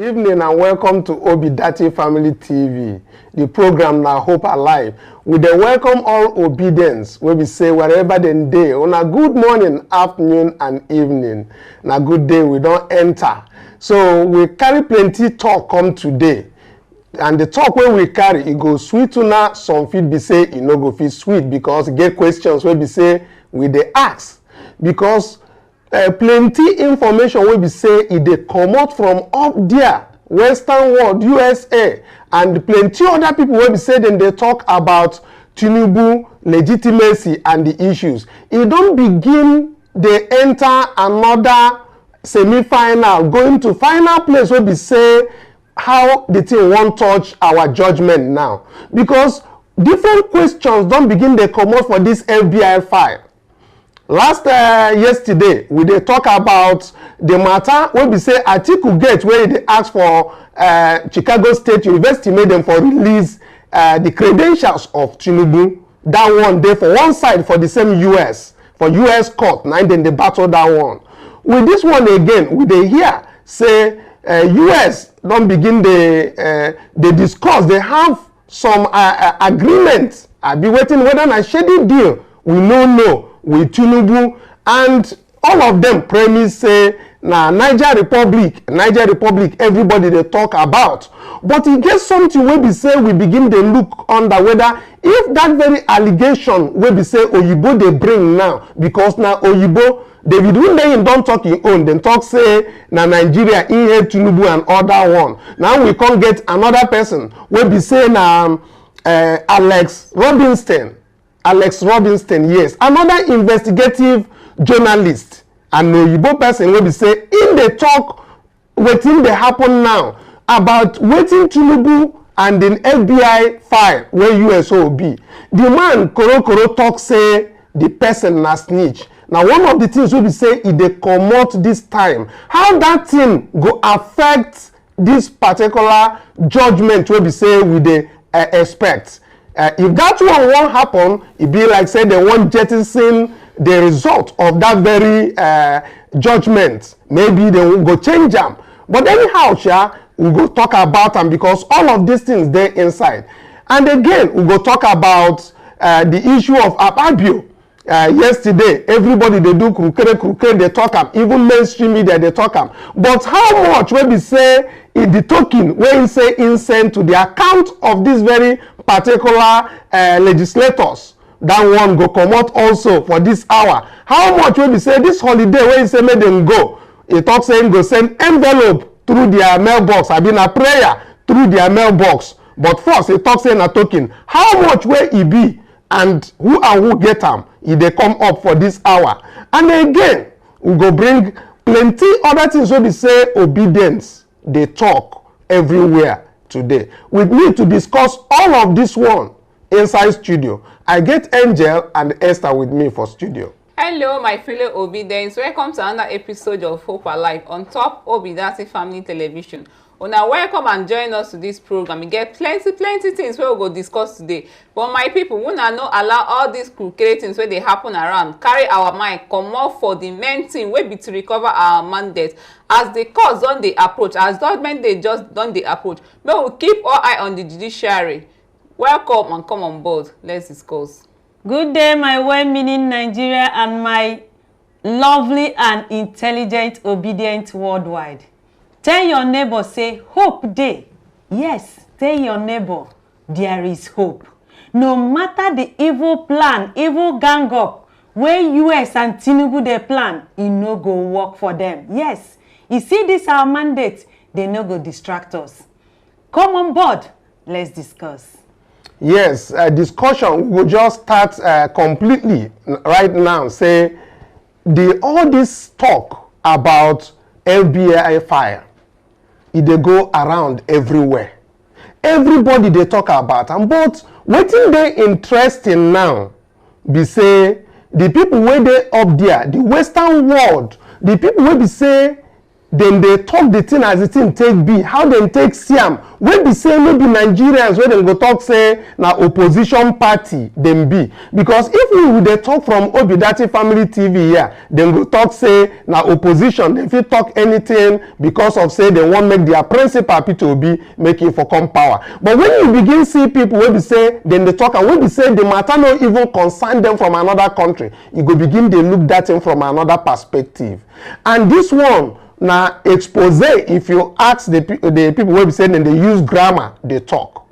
Evening and welcome to Obidati Family TV, the program now Hope Alive. We then welcome all obedience where we say wherever then day, on a good morning, afternoon and evening. Na good day we don't enter. So we carry plenty talk come today. And the talk where we carry, it go sweet to now, some fit be say it no go feel sweet because get questions where we say we they ask. Because plenty information wey be say e dey comot from up there western world USA and plenty other people wey be say dem dey talk about Tinubu legitimacy and the issues. E don begin dey enter another semi-final going to final place wey be say how the thing wan touch our judgment now because different questions don begin dey comot for this FBI file. Last yesterday, we dey talk about the matter wey be say Atiku get where they ask for Chicago State University make them for release the credentials of Tinubu. That one dey for one side for the same US, for US court. Now then they battle that one. With this one again, we dey hear say US don begin they discuss. They have some agreement. I be waiting whether na shady deal. We no know. With Tinubu and all of them premise say na Niger Republic everybody they talk about, but e get something wey be say we begin dey look under whether if that very allegation wey be say Oyibo they bring now because na Oyibo David Hundeyin don talk him own, dem talk say na Nigeria in here Tinubu and other one. Now we can't get another person wey be say na Alex Robinson, yes, another investigative journalist and Oyibo person will be say in the talk wetin dey happen now about wetin Tinubu and the FBI file where USO be. The man Koro talk say the person na snitch. Now one of the things will be say if they comot this time, how that thing go affect this particular judgment will be say we dey expect. If that one won't happen, it be like say they won't jettison the result of that very judgment. Maybe they will go change them. But anyhow, we go talk about them because all of these things they're inside. And again, we go talk about the issue of Ababio. Yesterday, everybody they do crooked, they talk them. Even mainstream media they talk them. But how much when we say in the token when we say insent to the account of this very particular legislators, that one go come out also for this hour. How much when we say this holiday when you say make them go, he talk saying go send envelope through their mailbox. I been a prayer through their mailbox. But first he talk saying a token. How much where he be and who get them? If they come up for this hour. And again, we go bring plenty other things when we say obedience. They talk everywhere today. With me to discuss all of this one inside studio, I get Angel and Esther with me for studio. Hello, my fellow obedience. Welcome to another episode of Hope Alive on top Obidati Family Television. Una welcome and join us to this program. We get plenty things we will go discuss today. But my people, we not allow all these crooked things where they happen around. Carry our mind, come up for the main thing we be to recover our mandate. As the courts don't they approach, as government they just don't they approach. But we keep our eye on the judiciary. Welcome and come on board. Let's discuss. Good day, my well-meaning Nigeria and my lovely and intelligent obedient worldwide. Tell your neighbor, say, hope day. Yes, tell your neighbor, there is hope. No matter the evil plan, evil gang up, where US and Tinubu they plan, it no go work for them. Yes, you see this our mandate, they no go distract us. Come on board, let's discuss. Yes, discussion will just start completely right now. Say, all this talk about FBI file, they go around everywhere. Everybody they talk about them, but what they interesting now be say the people where they up there, the Western world, the people where be say then they talk the thing as the thing take be, how dem take see am, wey be say maybe Nigerians wey dem go talk say na opposition party dem be, because if we dey talk from Obidati family TV here, dem go talk say na opposition, dem fit talk anything because of say dem wan make their principal Peter Obi make e for come power. But when you begin see people wey be say dem dey talk and wey be say the matter no even concern them from another country, you go begin dey look that thing from another perspective. And this one na expose if you ask the people wey be say dem dey use grammar dey talk.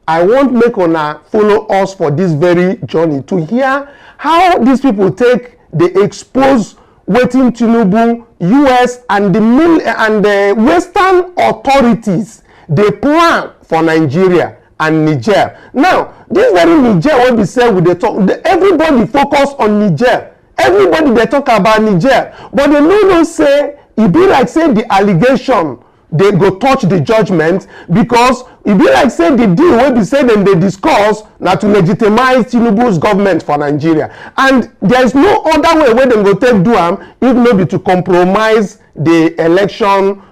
I want make una follow us for this very journey to hear how these people take dey expose wetin Tinubu, US and the Western authorities dey plan for Nigeria and Niger. Now, this very Niger wey be say we dey talk, everybody focus on Niger. Everybody dey talk about Niger, but they no know say e be like say the allegation dey go touch the judgment, because e be like say the deal wey be say dem dey discuss na to legitimize Tinubu's government for Nigeria, and there is no other way wey dem go take do am if no be to compromise the election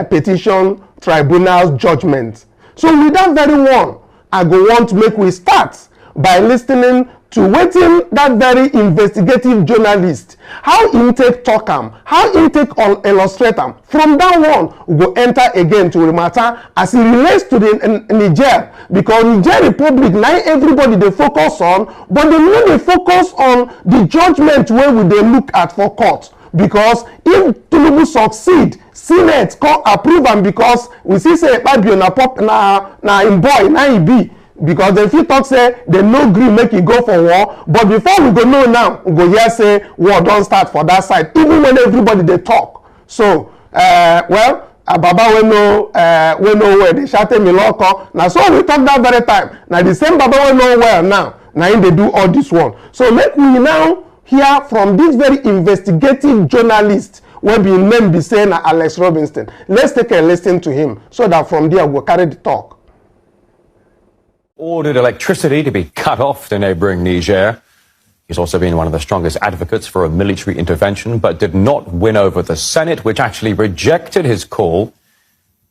petition tribunal judgment. So with that very one, I go want make we start by listening to wetin that very investigative journalist, how him take talk am, how him take illustrate am. From that one, we go enter again to the matter as it relates to the Niger, because Niger Republic na everybody dey focus on, but they no dey focus on the judgment wey we dey look at for court. Because if Tinubu succeed, Senate come approve am, because we see say Fabio na him boy, na he be. Because dem fit talk say dem no gree make e go for war, but before we go know now, we go hear say war don start for that side, even when everybody dey talk. So well, baba wey know well dey shout me loko. Na so we talk that very time. Na the same baba wey know well now, na him dey do all this one. So make we now hear from this very investigative journalist wey be him name be say na Alex Robinson. Let's take a listen to him so that from there we go carry the talk. Ordered electricity to be cut off to neighboring Niger. He's also been one of the strongest advocates for a military intervention, but did not win over the Senate, which actually rejected his call.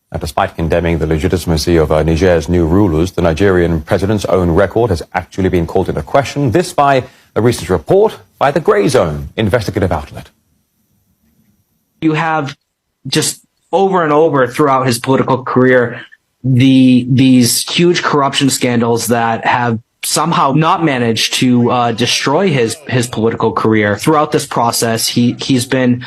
And despite condemning the legitimacy of Niger's new rulers, the Nigerian president's own record has actually been called into question. This by a recent report by the Grey Zone investigative outlet. You have just over and over throughout his political career these huge corruption scandals that have somehow not managed to destroy his political career. Throughout this process, he's been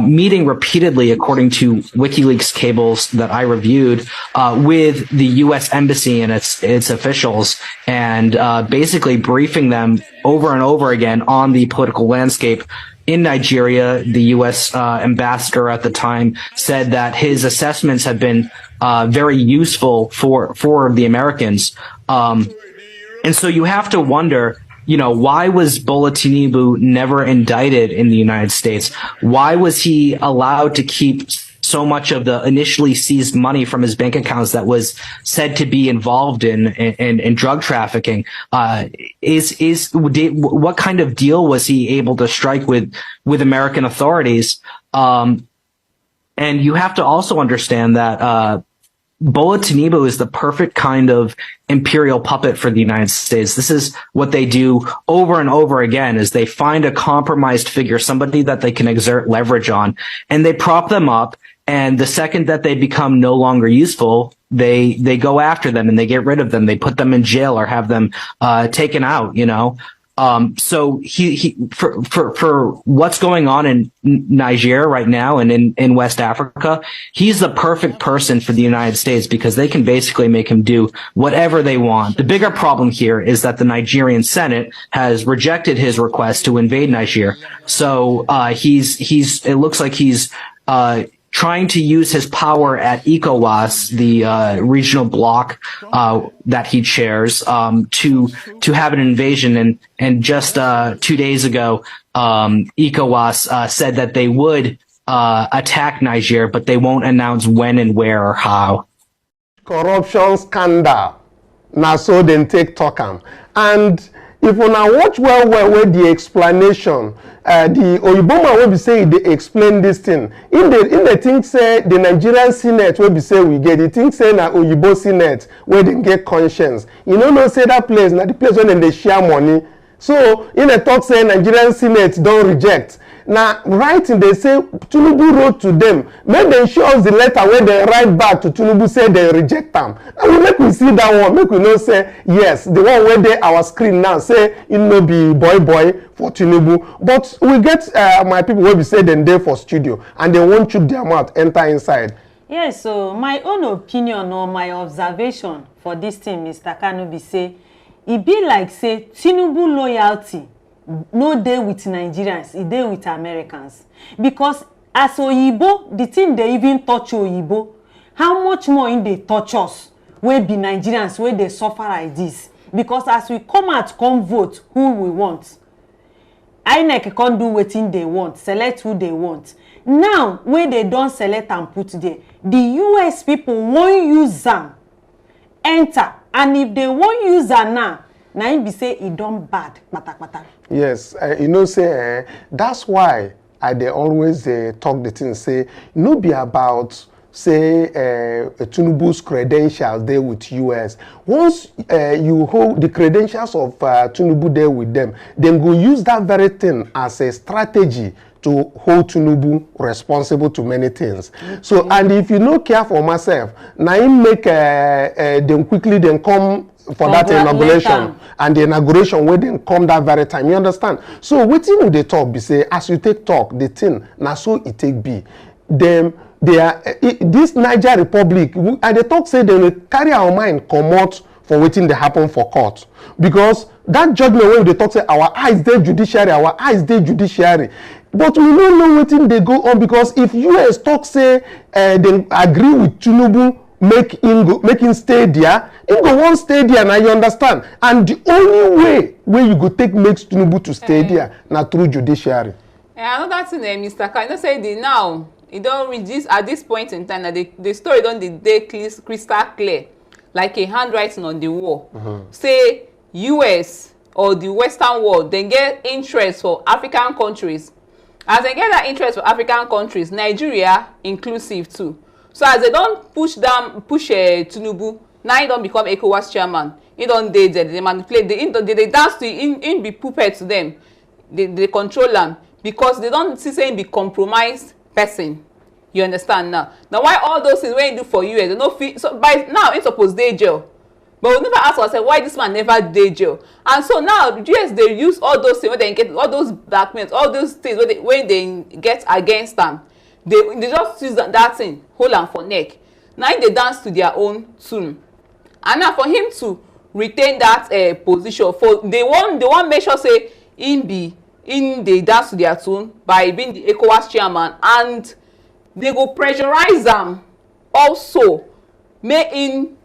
meeting repeatedly, according to WikiLeaks cables that I reviewed, with the U.S. Embassy and its officials, and basically briefing them over and over again on the political landscape in Nigeria. The U.S. ambassador at the time said that his assessments have been very useful for the Americans. And so you have to wonder, why was Bola Tinubu never indicted in the United States? Why was he allowed to keep so much of the initially seized money from his bank accounts that was said to be involved in drug trafficking? What kind of deal was he able to strike with American authorities? And you have to also understand that Bola Tinubu is the perfect kind of imperial puppet for the United States. This is what they do over and over again, is they find a compromised figure, somebody that they can exert leverage on, and they prop them up. And the second that they become no longer useful, they go after them and they get rid of them. They put them in jail or have them taken out, So for what's going on in Niger right now and in West Africa, he's the perfect person for the United States, because they can basically make him do whatever they want. The bigger problem here is that the Nigerian Senate has rejected his request to invade Niger. So it looks like he's trying to use his power at ECOWAS, the regional bloc that he chairs, to have an invasion. And just 2 days ago, ECOWAS said that they would attack Niger, but they won't announce when and where or how. Corruption scandal. Na so dem take talk am. And if una watch well where the explanation, the Oyibo man will be saying they explain this thing. In the thing say the Nigerian Senate will be say we get the thing say na Oyibo Senate where they get conscience. You know say that place na the place when they share money. So in the talk say Nigerian Senate don't reject. Now writing they say Tinubu wrote to them. Make them show us the letter where they write back to Tinubu say they reject them. And we make we see that one. Make we know say yes, the one where they our screen now say it no be boy for Tinubu. But we get my people where we say them there for studio and they won't shoot their mouth enter inside. Yes, so my own opinion or my observation for this thing, Mr. Kanu, be say it be like say Tinubu loyalty no dey with Nigerians, e dey with Americans. Because as Oyibo, the thing they even touch Oyibo, how much more in they touch us, we be Nigerians, where they suffer like this. Because as we come out, come vote who we want. INEC can't do wetin they want, select who they want. Now, when they don't select and put there, the US people won't use them, enter. And if they won't use them now im be say e don bad kpatakpata. Yes, you know say that's why they always talk the thing say no be about say Tinubu's credentials there with US. Once you hold the credentials of Tinubu there with them, then go use that very thing as a strategy to hold Tinubu responsible to many things. So, and if you no care for myself, now him make them quickly then come for that inauguration and the inauguration where they come that very time. You understand? So wetin they talk be say as you take talk the thing na so it take be. Them they are this Niger Republic and they talk say they will carry our mind come out for waiting they happen for court because that judgment when they talk say our eyes dey judiciary. But we don't know wetin they go on because if US talk say they agree with Tinubu make him stay there, him go wan stay there now, you understand? And the only way where you go take makes Tinubu to stay there na through judiciary. Another thing, Mr. Kanu, you know say the now e don reach this at this point in time that the story don dey crystal clear like a handwriting on the wall. Say US or the Western world they get interest for African countries. As they get that interest for African countries, Nigeria inclusive too. So as they don't push Tinubu, now he don't become ECOWAS chairman. He don't they manipulate, they dance to him be puppet to them. They control them because they don't see say him be compromised person. You understand now? Now why all those things when you do for US, they don't feel so by now it's supposed they jail. But we never ask ourselves why this man never did jail. And so now the US they use all those things when they get all those blackmails, all those things when they get against them. They just use that thing, hold am for neck. Now they dance to their own tune. And now for him to retain that position, for they want make sure say they dance to their tune by being the ECOWAS chairman, and they go pressurize them also, make in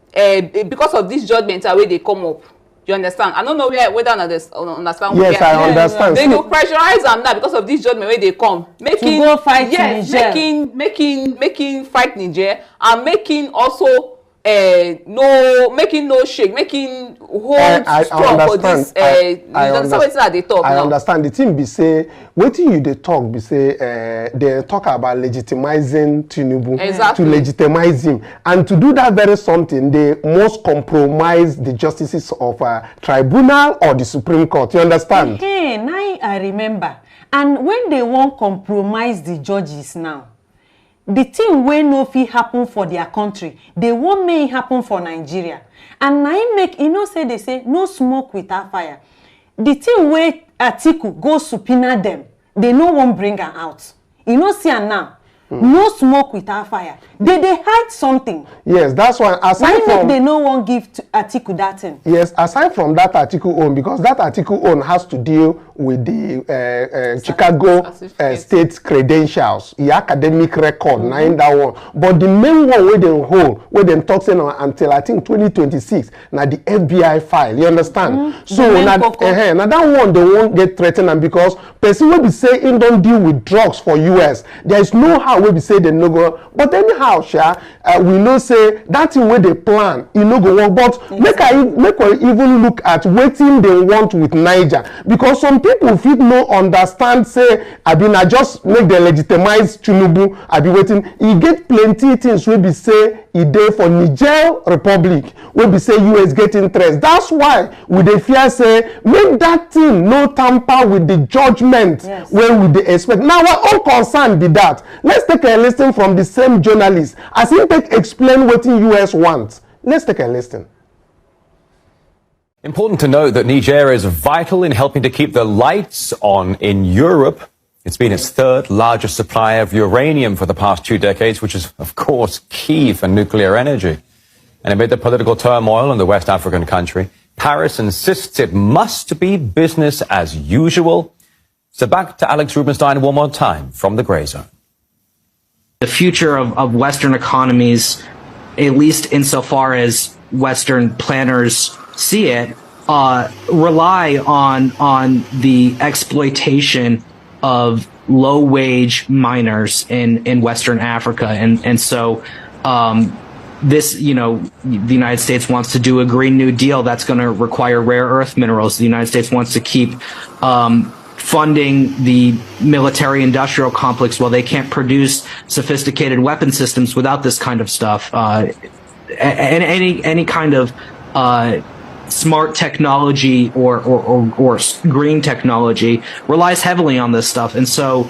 because of this judgment where they come up. You understand? I don't know whether understand. Yes, I understand. They go pressurize them now because of this judgment where they come. Making, to go fight Niger. Making fight Niger and making also making no shake, making hold strong for this. I understand. They talk I now. understand. The thing be say, wetin you they talk be say they talk about legitimizing Tinubu exactly. To legitimize him, and to do that very something they must compromise the justices of tribunal or the Supreme Court. You understand? Hey, now I remember. And when they won't compromise the judges now, the thing wey no fit happen for their country, they won't make it happen for Nigeria. And now make, you know, say they say no smoke without fire. The thing wey Atiku go subpoena them, they no one bring her out. You know, see her now. No smoke without fire. They hide something. Yes, that's why aside from they no one give to Atiku that thing. Yes, aside from that article own, because that article own has to deal with the Chicago State credentials, the academic record, that one. But the main one where they hold, where they talk until I think 2026, now the FBI file, you understand? So now that one they won't get threatened, and because person will be saying don't deal with drugs for US, there is no how we be say they no go. But anyhow, we know say that thing where they plan, it no go work. But make we even look at waiting they want with Niger, because some people fit no understand say I been just make the legitimize Tinubu. I be waiting. He get plenty things we be say he dey for Niger Republic. We be say US get interest. That's why we dey fear say make that thing no tamper with the judgment where we dey expect. Now our own concern be that. Let's take a listen from the same journalist as he take explain what US wants. Let's take a listen. Important to note that Niger is vital in helping to keep the lights on in Europe. It's been its third largest supplier of uranium for the past 2 decades, which is, of course, key for nuclear energy. And amid the political turmoil in the West African country, Paris insists it must be business as usual. So back to Alex Rubenstein one more time from the Grey Zone. The future of Western economies, at least insofar as Western planners see it, rely on the exploitation of low-wage miners in Western Africa, and so this, the United States wants to do a Green New Deal that's going to require rare earth minerals. The United States wants to keep funding the military-industrial complex while they can't produce sophisticated weapon systems without this kind of stuff. And any kind of smart technology or green technology relies heavily on this stuff, and so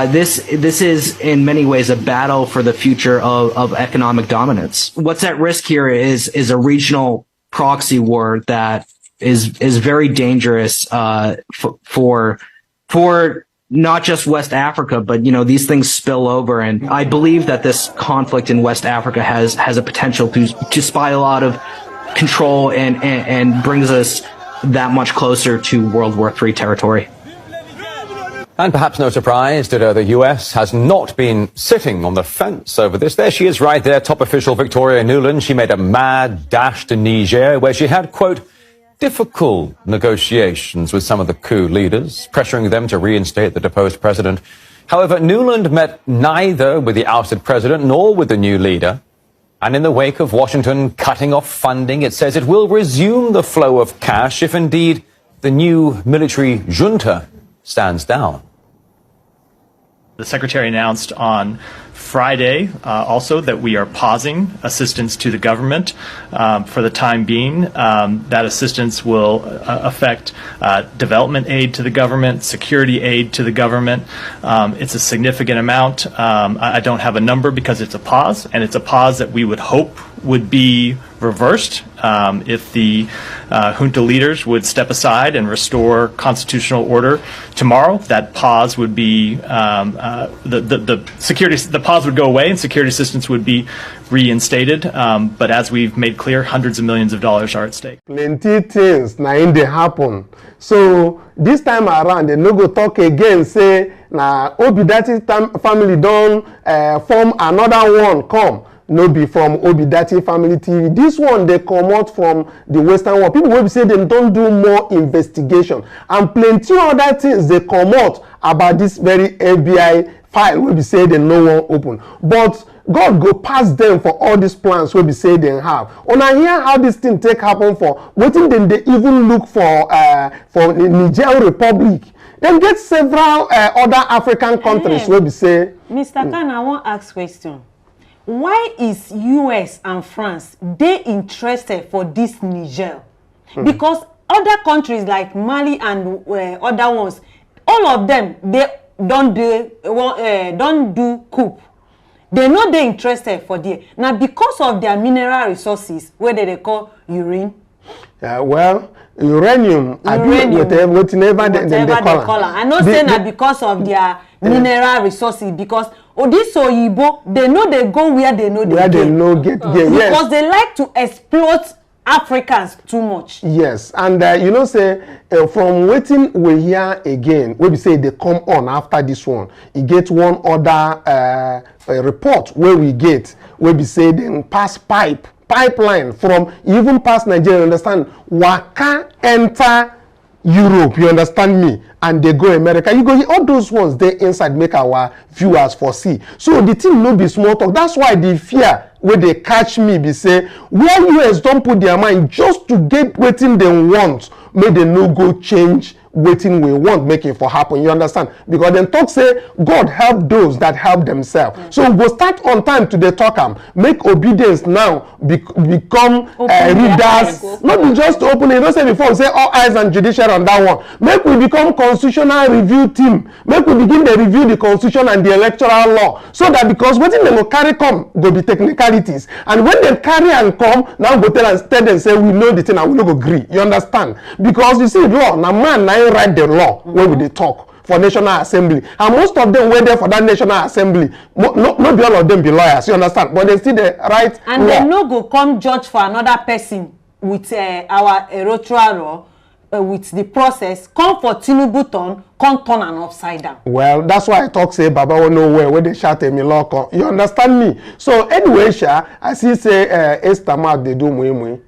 this is in many ways a battle for the future of economic dominance. What's at risk here is a regional proxy war that is very dangerous for not just West Africa, but these things spill over, and I believe that this conflict in West Africa has a potential to spy a lot of control and brings us that much closer to World War III territory. And perhaps no surprise that the US has not been sitting on the fence over this. There she is right there, top official Victoria Nuland. She made a mad dash to Niger, where she had, quote, difficult negotiations with some of the coup leaders, pressuring them to reinstate the deposed president. However, Nuland met neither with the ousted president nor with the new leader. And in the wake of Washington cutting off funding, it says it will resume the flow of cash if indeed the new military junta stands down. The Secretary announced on Friday also that we are pausing assistance to the government for the time being. That assistance will affect development aid to the government, security aid to the government. It's a significant amount. I don't have a number because it's a pause, and it's a pause that we would hope would be reversed if the junta leaders would step aside and restore constitutional order tomorrow. That pause would be the pause would go away and security assistance would be reinstated. But as we've made clear, hundreds of millions of dollars are at stake. Plenty things now in they happen. So this time around, they no go talk again. Say now Obidati family don't form another one. Come. No be from Obidati Family TV. This one they come out from the Western world. People will say they don't do more investigation, and plenty other things they come out about this very FBI file. Will be say they no one open, but God go past them for all these plans. Will be say they have. When I hear how this thing take happen for waiting, then they even look for the Niger Republic. Then get several other African countries. Will be say. Mr. Kanu, I want to ask question. Why is US and France they interested for this Niger? Because other countries like Mali and other ones, all of them they don't do coup. They know they're interested for there. Now because of their mineral resources, where they call urine. Well, uranium. Whatever they call it. I know saying that because of their mineral resources, because this Oyibo, they know they go where they know they get. Because they like to exploit Africans too much. Yes, and you know say from waiting we hear again, we say they come on after this one. You get one other report where we get where we say they pass pipeline from even past Nigeria, understand, waka enter Europe, you understand me, and they go America. You go, all those ones they inside make our viewers foresee. So the thing no be small talk. That's why the fear where they catch me be say, where US don't put their mind just to get waiting they want, may they no go change waiting we want make it for happen, you understand? Because then talk say God help those that help themselves. So we go start on time to the talk make obedience now become readers, not be just open it. You don't say before we say all eyes and judiciary on that one. Make we become constitutional review team. Make we begin to review the constitution and the electoral law, so that because waiting they will carry come go be technicalities, and when they carry and come now go tell them say we know the thing and we no go agree, you understand? Because you see law now man now write the law where we dey talk for National Assembly, and most of them were there for that National Assembly. No be all of them be lawyers, you understand? But they still the right and law. They no go come judge for another person with our electoral law, with the process. Come for Tinubu turn, come turn and upside down. Well, that's why I talk say Baba will know where they shout me law come. You understand me? So anyway, Sha, I see say Esther Mark they do mwe.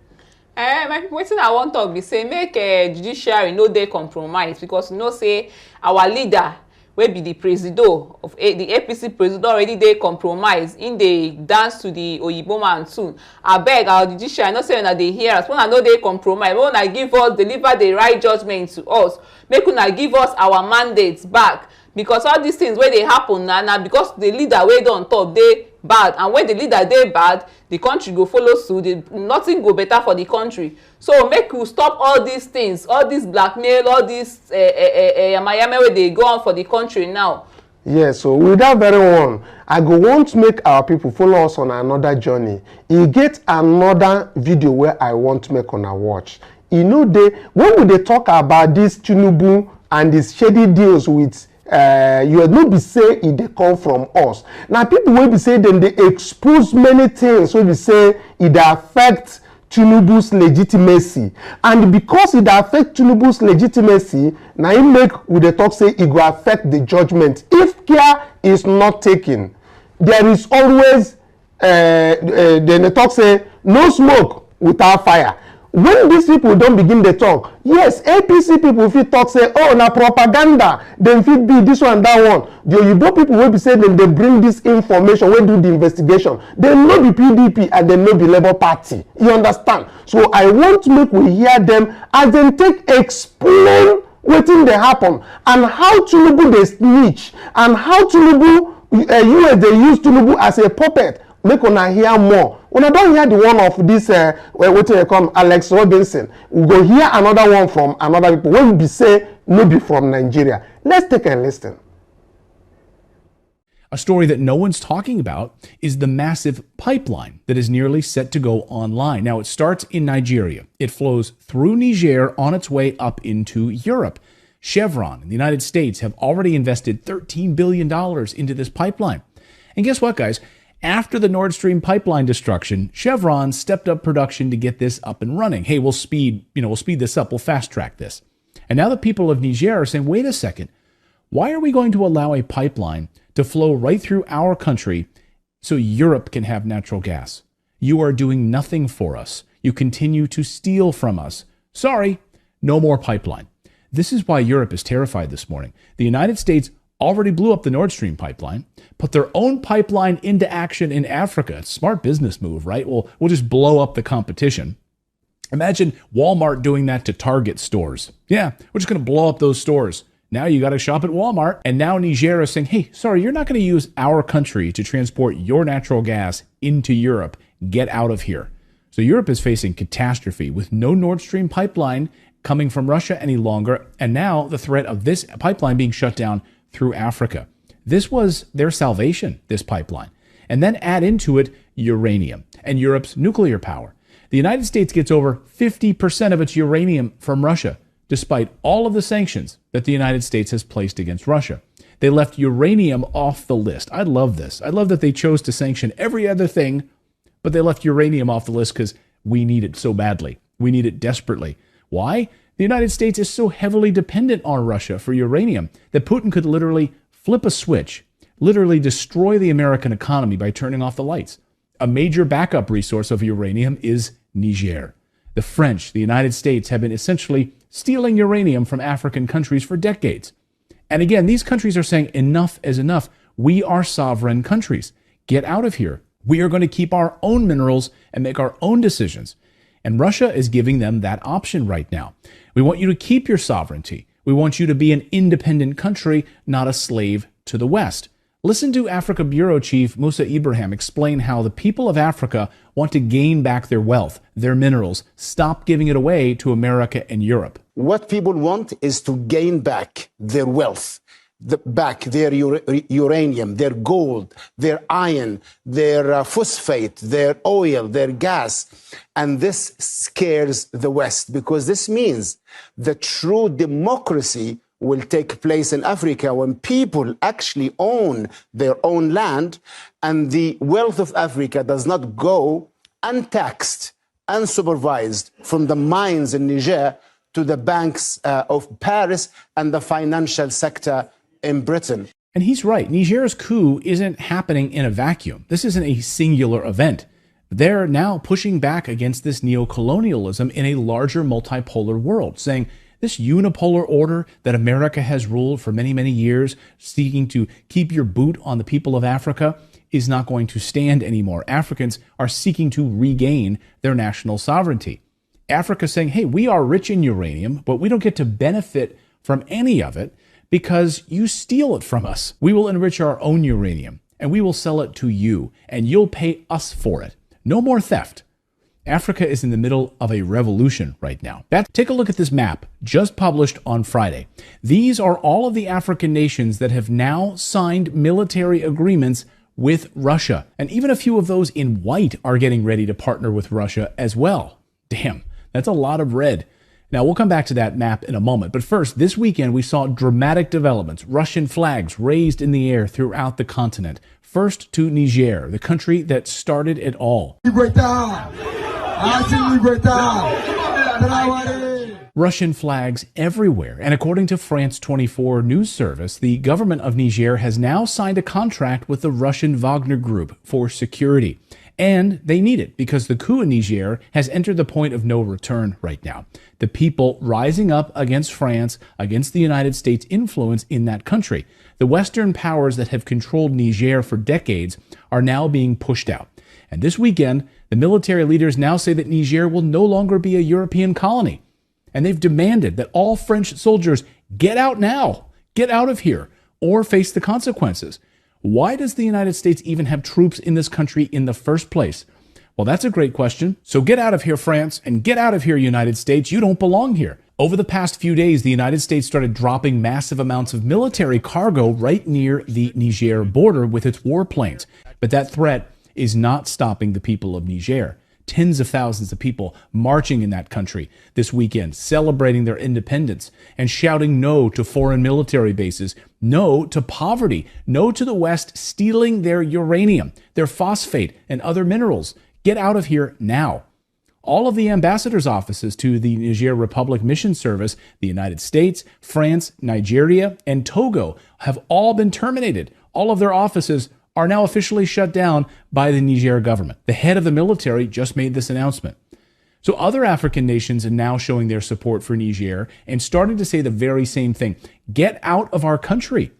My people, wetin I want to be say make judiciary no dey compromise, because you know say our leader wey be the presido of the APC presido already dey compromise in dey dance to the oyibo man tune. Abeg our judiciary, I know say una dey hear us, una no dey compromise, make una give us, deliver the right judgment to us, make una give us our mandates back, because all these things wey dey happen na because the leader wey don top dey bad, and when the leader dey bad, the country go follow suit, nothing go better for the country. So make we stop all these things, all this blackmail, all this yamayame wey dey go on for the country now. Yes, so with that very one, I go want to make our people follow us on another journey. You get another video where I want to make on a watch. You know, when we talk about this Tinubu and these shady deals with you no be say it dey come from us. Now people will be say then they expose many things, so we say it affect Tinubu's legitimacy, and because it affect Tinubu's legitimacy, now it make with the talk say it will affect the judgment if care is not taken. There is always then the talk say no smoke without fire. When these people don't begin the talk, yes, APC people fit talk say, oh, na propaganda, then fit be this one, that one. The Oyibo people will be saying then they bring this information, we do the investigation. They know the PDP and they know the Labour Party. You understand? So I want to make we hear them as they take explain wetin dey happen and how Tinubu dey snitch and how Tinubu, US they use Tinubu as a puppet. Make una hear more. Una don't hear the one of this what they call Alex Robinson. We go hear another one from another people. When we say no be from Nigeria. Let's take a listen. A story that no one's talking about is the massive pipeline that is nearly set to go online. Now, it starts in Nigeria. It flows through Niger on its way up into Europe. Chevron and the United States have already invested $13 billion into this pipeline. And guess what, guys? After the Nord Stream pipeline destruction, Chevron stepped up production to get this up and running. Hey, we'll speed this up. We'll fast track this. And now the people of Niger are saying, wait a second, why are we going to allow a pipeline to flow right through our country so Europe can have natural gas? You are doing nothing for us. You continue to steal from us. Sorry, no more pipeline. This is why Europe is terrified this morning. The United States already blew up the Nord Stream pipeline, put their own pipeline into action in Africa. It's a smart business move, right? We'll just blow up the competition. Imagine Walmart doing that to Target stores. Yeah, we're just going to blow up those stores. Now you got to shop at Walmart. And now Niger is saying, hey, sorry, you're not going to use our country to transport your natural gas into Europe. Get out of here. So Europe is facing catastrophe with no Nord Stream pipeline coming from Russia any longer. And now the threat of this pipeline being shut down through Africa. This was their salvation, this pipeline. And then add into it uranium and Europe's nuclear power. The United States gets over 50% of its uranium from Russia, despite all of the sanctions that the United States has placed against Russia. They left uranium off the list. I love this. I love that they chose to sanction every other thing, but they left uranium off the list because We need it so badly. We need it desperately. Why? The United States is so heavily dependent on Russia for uranium that Putin could literally flip a switch, literally destroy the American economy by turning off the lights. A major backup resource of uranium is Niger. The French, the United States, have been essentially stealing uranium from African countries for decades. And again, these countries are saying enough is enough. We are sovereign countries. Get out of here. We are going to keep our own minerals and make our own decisions. And Russia is giving them that option right now. We want you to keep your sovereignty. We want you to be an independent country, not a slave to the West. Listen to Africa Bureau Chief Musa Ibrahim explain how the people of Africa want to gain back their wealth, their minerals, stop giving it away to America and Europe. What people want is to gain back their wealth, back their uranium, their gold, their iron, their phosphate, their oil, their gas. And this scares the West because this means the true democracy will take place in Africa when people actually own their own land and the wealth of Africa does not go untaxed, unsupervised from the mines in Niger to the banks of Paris and the financial sector in Britain. And he's right. Niger's coup isn't happening in a vacuum. This isn't a singular event. They're now pushing back against this neocolonialism in a larger multipolar world, saying this unipolar order that America has ruled for many, many years, seeking to keep your boot on the people of Africa, is not going to stand anymore. Africans are seeking to regain their national sovereignty. Africa saying, hey, we are rich in uranium, but we don't get to benefit from any of it because you steal it from us. We will enrich our own uranium and we will sell it to you and you'll pay us for it. No more theft. Africa is in the middle of a revolution right now. Take a look at this map just published on Friday. These are all of the African nations that have now signed military agreements with Russia. And even a few of those in white are getting ready to partner with Russia as well. Damn, that's a lot of red. Now, we'll come back to that map in a moment. But first, this weekend, we saw dramatic developments. Russian flags raised in the air throughout the continent. First to Niger, the country that started it all. Russian flags everywhere. And according to France 24 news service, the government of Niger has now signed a contract with the Russian Wagner Group for security. And they need it because the coup in Niger has entered the point of no return right now. The people rising up against France, against the United States' influence in that country. The Western powers that have controlled Niger for decades are now being pushed out. And this weekend, the military leaders now say that Niger will no longer be a European colony. And they've demanded that all French soldiers get out now, get out of here, or face the consequences. Why does the United States even have troops in this country in the first place? Well, that's a great question. So get out of here, France, and get out of here, United States. You don't belong here. Over the past few days, the United States started dropping massive amounts of military cargo right near the Niger border with its warplanes. But that threat is not stopping the people of Niger. Tens of thousands of people marching in that country this weekend, celebrating their independence and shouting no to foreign military bases, no to poverty, no to the West stealing their uranium, their phosphate, and other minerals. Get out of here now. All of the ambassadors' offices to the Niger Republic Mission Service, the United States, France, Nigeria, and Togo have all been terminated. All of their offices are now officially shut down by the Niger government. The head of the military just made this announcement. So other African nations are now showing their support for Niger and starting to say the very same thing. Get out of our country.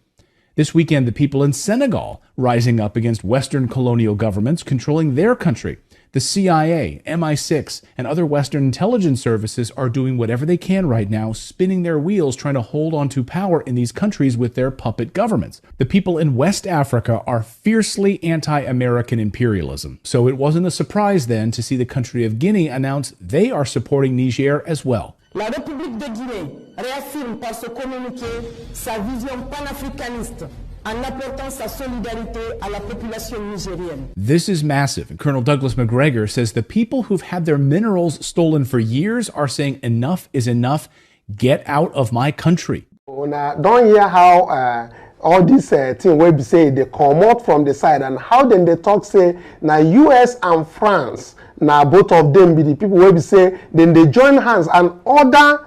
This weekend, the people in Senegal rising up against Western colonial governments controlling their country. The CIA, MI6, and other Western intelligence services are doing whatever they can right now, spinning their wheels, trying to hold on to power in these countries with their puppet governments. The people in West Africa are fiercely anti-American imperialism, so it wasn't a surprise then to see the country of Guinea announce they are supporting Niger as well. La République de Guinée réaffirme par ce communiqué sa vision panafricaniste en apportant sa solidarité à la population nigérienne. This is massive, and Colonel Douglas McGregor says the people who've had their minerals stolen for years are saying enough is enough. Get out of my country. Don't hear how all these things wey be say they come out from the side and how then they talk say now US and France na both of them be the people wey be say then they join hands and other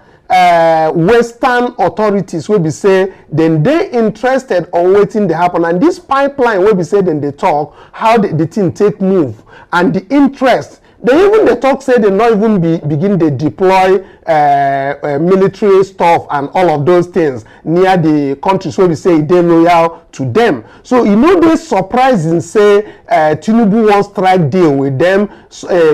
Western authorities wey be say then they interested on wetin dey happen, and this pipeline wey be say then they talk how the thing take move and the interest. They even they talk say they not even begin to deploy military stuff and all of those things near the countries where we say they loyal to them. So you know they surprising say Tinubu won't strike deal with them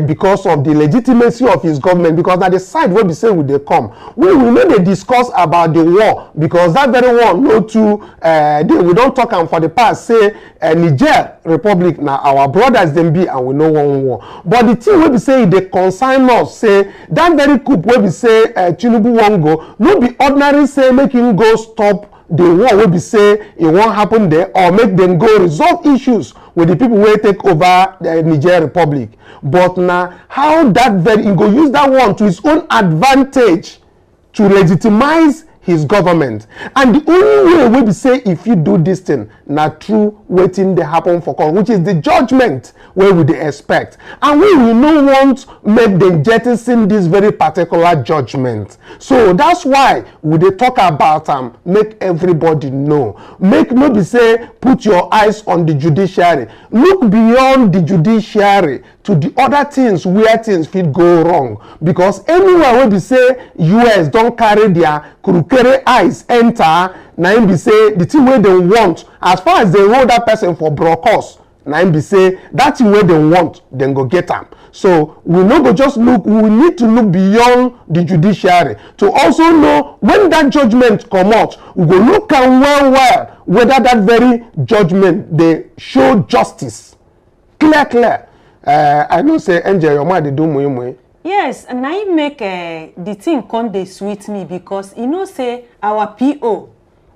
because of the legitimacy of his government, because at the side where we say will they come. We know they discuss about the war because that very war no too we don't talk for the past say Niger Republic now our brothers them be and we know one war. But the thing wey be say they consign us say that very coup wey be say Tinubu won't go, no be ordinary say make him go stop the war wey be say it won't happen there, or make them go resolve issues with the people wey take over the Niger Republic. But now how that very he go use that one to his own advantage to legitimize his government. And the only way we be say if you do this thing na true waiting they happen for court, which is the judgment where we they expect, and we will no want make them jettison this very particular judgment. So that's why we they talk about make everybody know, make maybe say put your eyes on the judiciary, look beyond the judiciary to the other things where things fit go wrong, because anywhere where we say US don't carry their krukere eyes enter, na him be say the thing where they want as far as they hold that person for broadcast, na him be say that thing where they want then go get them. So we no go just look, we need to look beyond the judiciary to also know when that judgment come out, we go look and well whether that very judgment they show justice clear. I know say Angel your mind they do muye. Yes, and I make the thing come dey sweet me because you know say our PO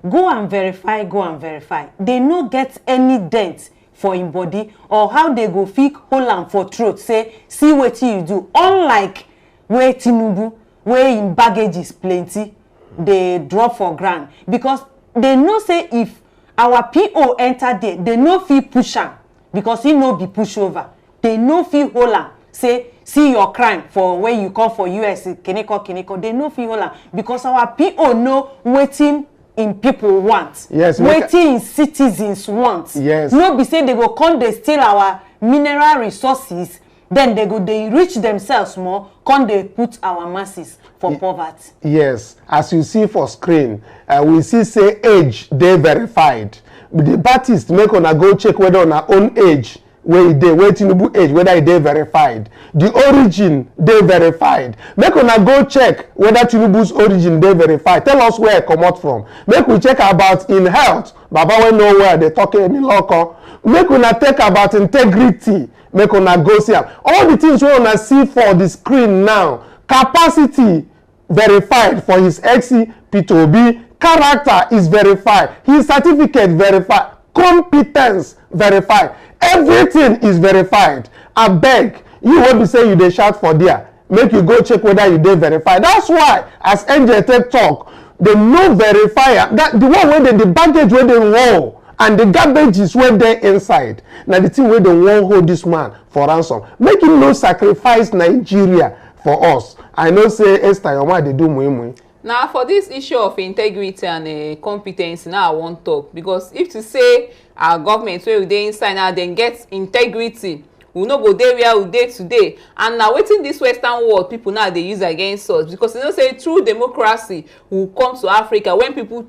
go and verify. They no get any dent for him body or how they go fit hold am for throat say see wetin you do. Unlike where Tinubu, where him baggage is plenty, they drop for ground because they know say if our PO enter there, they no fit push am because he no be pushover. They no fit hold am say see your crime for when you come for US kiniko. They no fit hold am because our PO know wetin in people want. Yes, wetin in citizens want. Yes. No be say they go come they steal our mineral resources, then they go they enrich themselves more, come they put our masses for poverty. Yes, as you see for screen, we see say age they verified. The Baptist make una go check whether on our own age where Tinubu age whether they verified. The origin they verified. Make una go check whether Tinubu's origin they verified. Tell us where it come out from. Make we check about in health. Baba we know where they talking any local. Make una take about integrity. Make una go see am. All the things we una see for the screen now. Capacity verified for his ex-P2B. Character is verified. His certificate verified. Competence verified. Everything is verified. I beg you won't be saying you dey shout for there. Make you go check whether you dey verified. That's why as NJ take talk, they no verify that the one where the baggage where they roll and the garbage is where they inside. Now the thing where they won't hold this man for ransom. Make him no sacrifice Nigeria for us. I know say Esther Yoma they do muimu. Now for this issue of integrity and competence, now I won't talk because if to say our government where we dey inside now then get integrity, we no go there where we dey today. And now waiting this Western world people now they use against us because you know say true democracy will come to Africa when people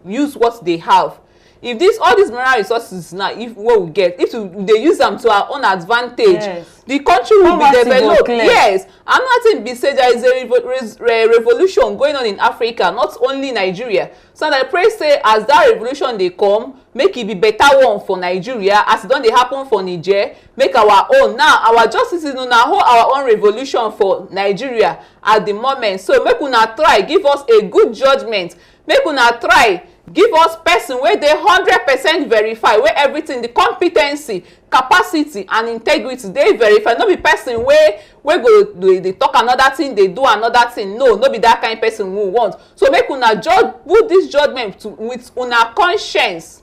use what they have. If all these mineral resources now, if what we get, if they use them to our own advantage, yes, the country will be developed. Yes, I'm not saying be say there is a revolution going on in Africa, not only Nigeria. So I pray say as that revolution they come, make it be better one for Nigeria as it don't they happen for Niger. Make our own now. Our justice is now hold our own revolution for Nigeria at the moment. So make una try give us a good judgment. Make una try. Give us person where they 100% verify, where everything, the competency, capacity, and integrity, they verify. Not be person where go they talk another thing, they do another thing. No, not be that kind of person we want. So make una put this judgment with una conscience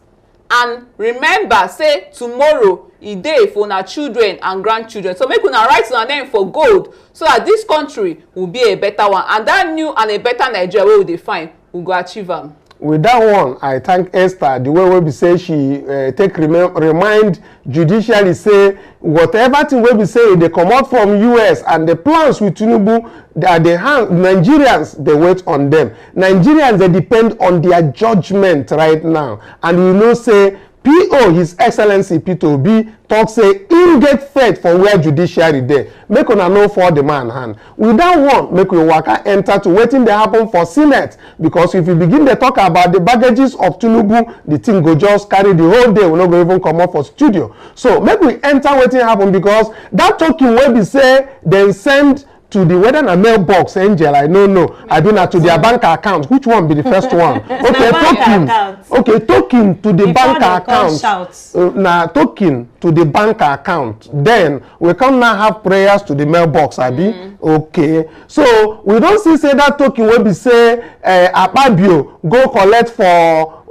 and remember say tomorrow e dey for una children and grandchildren, so make una write una name for gold so that this country will be a better one, and that new and a better Nigeria wey we dey find, we go achieve am. With that one, I thank Esther the way we say she take remind judicially say whatever thing we say they come out from US and the plans with Tinubu, they hand Nigerians, they wait on them. Nigerians, they depend on their judgment right now, and we know say PO, His Excellency P2B, talk say him get faith for where judiciary dey. Make una know for the man hand. With that one, make we waka enter to wetin dey happen for Senate, because if we begin to talk about the baggages of Tinubu, the thing go just carry the whole day. We no go even come up for studio. So make we enter wetin happen, because that token wey be say dem send to the whether na mailbox, Angel, I don't know. I do not to their bank account. Which one be the first one? Okay, token. Okay, token to the bank account. Now token to the bank account. Then we come now have prayers to the mailbox. Abi. Okay. So we don't see say that token will be say Akpabio go collect for